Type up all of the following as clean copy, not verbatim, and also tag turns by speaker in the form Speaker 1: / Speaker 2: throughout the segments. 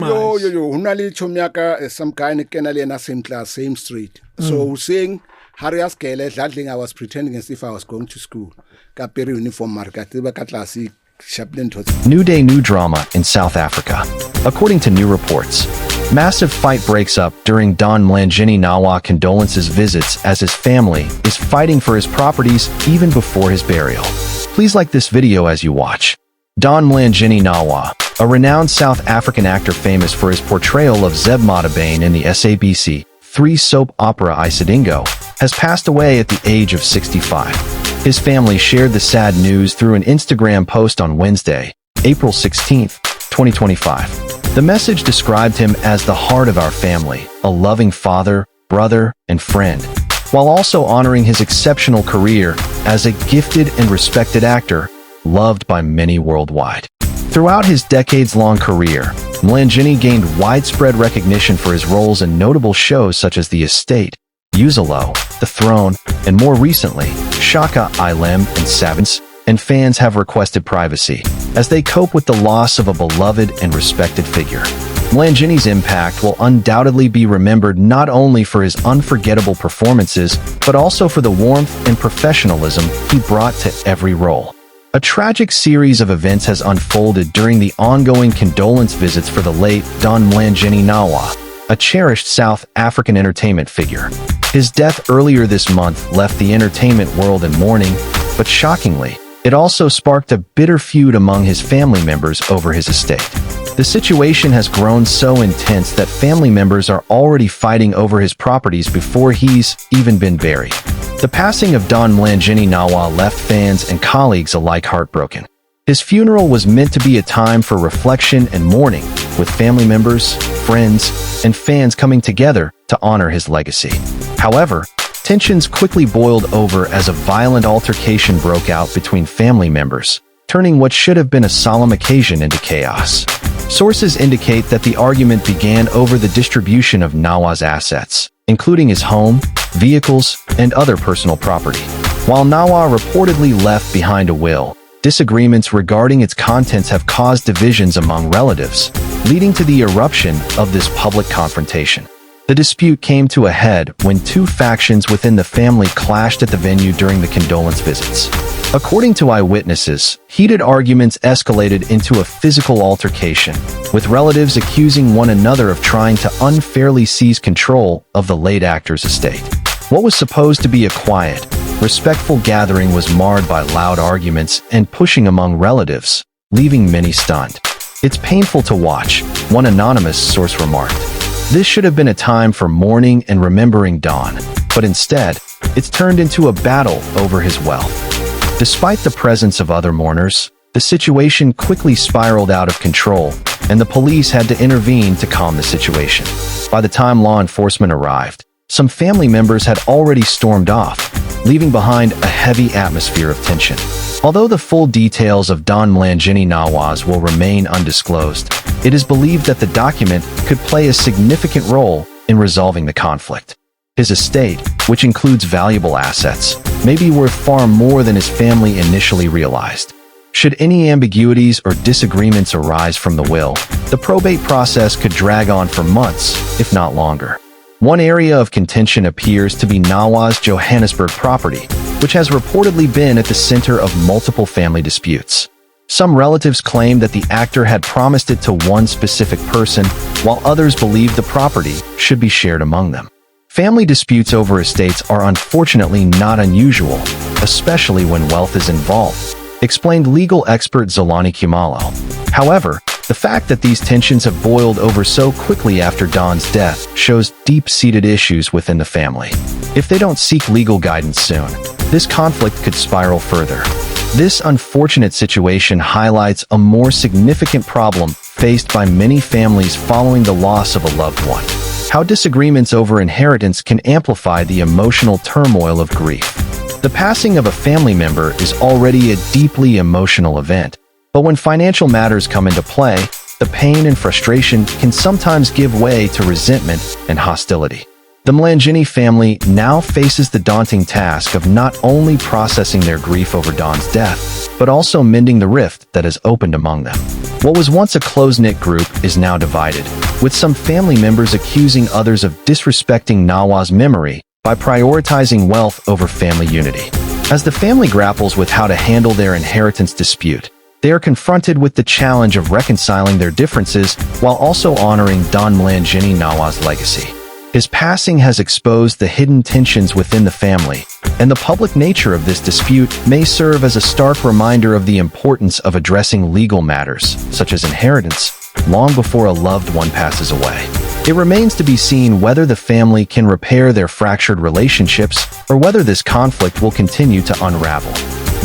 Speaker 1: Yo, Hunali Chomyaka, some guy in Kenali same class, same street. So who's saying, Harrias Kele, that thing I was pretending as if I was going to school. Kapiri uniform market, Katlasi, Chaplain.
Speaker 2: New day, new drama in South Africa. According to new reports, massive fight breaks up during Don Mlangeni Nawa condolences visits as his family is fighting for his properties even before his burial. Please like this video as you watch. Don Mlangeni Nawa, a renowned South African actor famous for his portrayal of Zeb Matabane in the SABC 3 soap opera Isidingo, has passed away at the age of 65. His family shared the sad news through an Instagram post on Wednesday, April 16, 2025. The message described him as the heart of our family, a loving father, brother, and friend, while also honoring his exceptional career as a gifted and respected actor, loved by many worldwide. Throughout his decades-long career, Mlangeni gained widespread recognition for his roles in notable shows such as The Estate, Uzalo, The Throne, and more recently, Shaka Ilem and Savants, and fans have requested privacy as they cope with the loss of a beloved and respected figure. Mlangeni's impact will undoubtedly be remembered not only for his unforgettable performances, but also for the warmth and professionalism he brought to every role. A tragic series of events has unfolded during the ongoing condolence visits for the late Don Mlangeni Nawa, a cherished South African entertainment figure. His death earlier this month left the entertainment world in mourning, but shockingly, it also sparked a bitter feud among his family members over his estate. The situation has grown so intense that family members are already fighting over his properties before he's even been buried. The passing of Don Mlangeni Nawa left fans and colleagues alike heartbroken. His funeral was meant to be a time for reflection and mourning, with family members, friends, and fans coming together to honor his legacy. However, tensions quickly boiled over as a violent altercation broke out between family members, turning what should have been a solemn occasion into chaos. Sources indicate that the argument began over the distribution of Nawa's assets, including his home, vehicles, and other personal property. While Nawa reportedly left behind a will, disagreements regarding its contents have caused divisions among relatives, leading to the eruption of this public confrontation. The dispute came to a head when two factions within the family clashed at the venue during the condolence visits. According to eyewitnesses, heated arguments escalated into a physical altercation, with relatives accusing one another of trying to unfairly seize control of the late actor's estate. What was supposed to be a quiet, respectful gathering was marred by loud arguments and pushing among relatives, leaving many stunned. "It's painful to watch," one anonymous source remarked. "This should have been a time for mourning and remembering Don, but instead, it's turned into a battle over his wealth." Despite the presence of other mourners, the situation quickly spiraled out of control, and the police had to intervene to calm the situation. By the time law enforcement arrived, some family members had already stormed off, leaving behind a heavy atmosphere of tension. Although the full details of Don Mlangeni Nawa's will remain undisclosed, it is believed that the document could play a significant role in resolving the conflict. His estate, which includes valuable assets, may be worth far more than his family initially realized. Should any ambiguities or disagreements arise from the will, the probate process could drag on for months, if not longer. One area of contention appears to be Nawa's Johannesburg property, which has reportedly been at the center of multiple family disputes. Some relatives claim that the actor had promised it to one specific person, while others believe the property should be shared among them. Family disputes over estates are unfortunately not unusual, especially when wealth is involved, explained legal expert Zolani Khumalo. However, the fact that these tensions have boiled over so quickly after Don's death shows deep-seated issues within the family. If they don't seek legal guidance soon, this conflict could spiral further. This unfortunate situation highlights a more significant problem faced by many families following the loss of a loved one: how disagreements over inheritance can amplify the emotional turmoil of grief. The passing of a family member is already a deeply emotional event, but when financial matters come into play, the pain and frustration can sometimes give way to resentment and hostility. The Mlangeni family now faces the daunting task of not only processing their grief over Don's death, but also mending the rift that has opened among them. What was once a close-knit group is now divided, with some family members accusing others of disrespecting Nawa's memory by prioritizing wealth over family unity. As the family grapples with how to handle their inheritance dispute, they are confronted with the challenge of reconciling their differences while also honoring Don Mlangeni Nawa's legacy. His passing has exposed the hidden tensions within the family, and the public nature of this dispute may serve as a stark reminder of the importance of addressing legal matters, such as inheritance, long before a loved one passes away. It remains to be seen whether the family can repair their fractured relationships or whether this conflict will continue to unravel.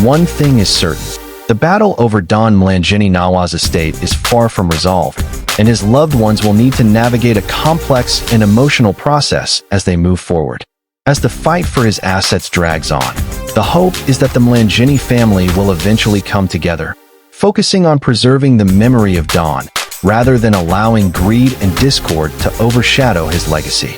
Speaker 2: One thing is certain. The battle over Don Mlangeni Nawa's estate is far from resolved, and his loved ones will need to navigate a complex and emotional process as they move forward. As the fight for his assets drags on, the hope is that the Mlangeni family will eventually come together, focusing on preserving the memory of Don, rather than allowing greed and discord to overshadow his legacy.